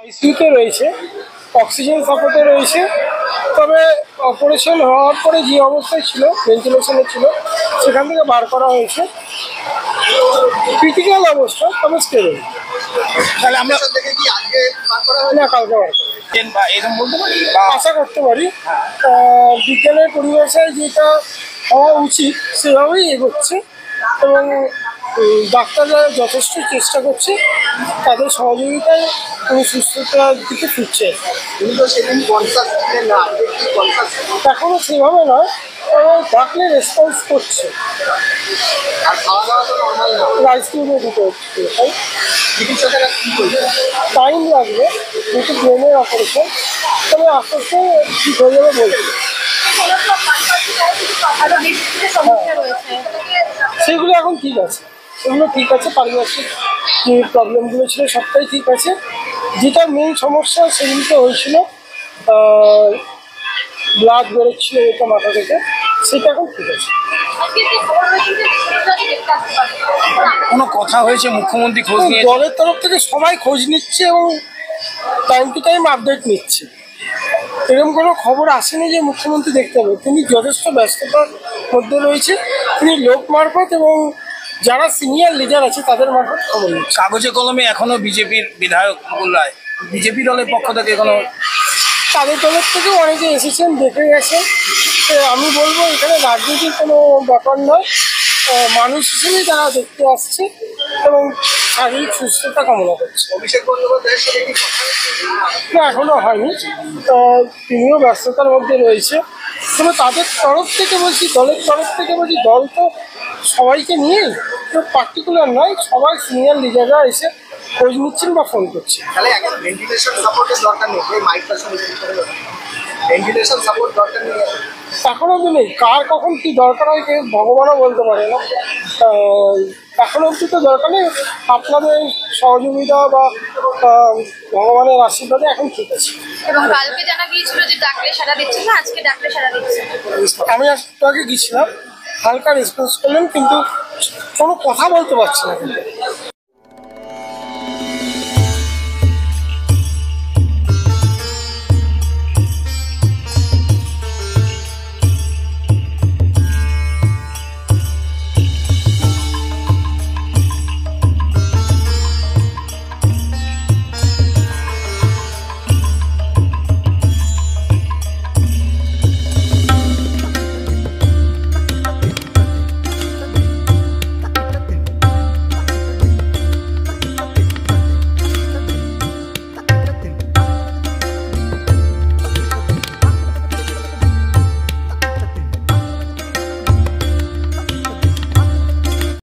আইসিইউতে রয়েছে, অক্সিজেন সাপোর্টে রয়েছে। তবে অপারেশন হওয়ার পরে যে অবস্থায় ছিল, ভেন্টিলেশনে ছিল, সেখান থেকে বার করা হয়েছে। ক্রিটিক্যাল অবস্থা, তবে স্টেবল। তাহলে আমরা না, কালকে বার করা বা এরকম বলতে পারি আশা করতে পারি। বিজ্ঞানের পরিভাষায় যেটা হওয়া উচিত সেভাবেই এগোচ্ছে এবং ডাক্তাররা যথেষ্ট চেষ্টা করছে, তাদের সহযোগিতায় উনি সুস্থতার দিকে ফিরছে। উনি তো সেদিন কনসাস ছিলেন না, আজকে কি কনসাস? এখনও সেভাবে নয়, তবে ডাকলে রেসপন্স করছে। আর খাওয়া দাওয়া তো নর্মাল না। রাইস টিউবে দিতে হচ্ছে, তাই চিকিৎসকেরা কি করছে? টাইম লাগবে, যেহেতু ব্রেনের অপারেশন। তবে আস্তে আস্তে ঠিক হয়ে যাবে বলছে। সেগুলো এখন ঠিক আছে, সেগুলো ঠিক আছে। পারিপার্শ্বিক যে প্রবলেমগুলো ছিল সবটাই ঠিক আছে। যেটা মেন সমস্যা সেগুলিতে হয়েছিল, ব্লাড বেরোচ্ছিল এটা মাথা থেকে, সেটা এখন ঠিক আছে। কোনো কথা হয়েছে? মুখ্যমন্ত্রী খোঁজ নিয়ে দলের তরফ থেকে সবাই খোঁজ নিচ্ছে এবং টাইম টু টাইম আপডেট নিচ্ছে। এরকম কোনো খবর আসেনি যে মুখ্যমন্ত্রী দেখতে হবে। তিনি যথেষ্ট ব্যস্ততার মধ্যে রয়েছে। তিনি লোক মারফত এবং যারা সিনিয়র লিডার আছে তাদের মারফত খবর নিচ্ছে। কাগজে কলমে এখনো বিজেপির বিধায়ক বললায় বিজেপি দলের পক্ষ থেকে কোনো তাদের তরফ থেকেও অনেকে এসেছেন, দেখে গেছেন। আমি বলবো এখানে রাজনীতির কোনো ব্যাপার নয়, মানুষ হিসেবেই তারা দেখতে আসছে এবং শারীরিক সুস্থতা কামনা করছে। অভিষেক বন্দ্যোপাধ্যায়ের সাথে কি কথা হয়েছে? না, এখনো হয়নি। তিনিও ব্যস্ততার মধ্যে রয়েছে। তবে তাদের তরফ থেকে বলছি, দলের তরফ থেকে বলছি, দল তো সবাইকে নিয়েই, তো পার্টিকুলার নয়, সবাই সিনিয়র লিডাররা এসে খোঁজ নিচ্ছেন বা ফোন করছে। তাহলে এখন ভেন্টিলেশন সাপোর্টের দরকার নেই, এই মাইকটা শুনে ভেন্টিলেশন সাপোর্ট দরকার নেই এখন অব্দি নেই। কার কখন কি দরকার হয় কেউ ভগবানও বলতে পারে না। এখন অব্দি তো দরকার নেই। আপনাদের সহযোগিতা বা ভগবানের আশীর্বাদে এখন ঠিক আছে। এবং কালকে জানা গিয়েছিল যে ডাকলে সাড়া দিচ্ছে না, আজকে ডাকলে সাড়া দিচ্ছে। আমি একটু আগে গেছিলাম, হালকা রেসপন্স করলেন, কিন্তু কোনো কথা বলতে পারছি না। কিন্তু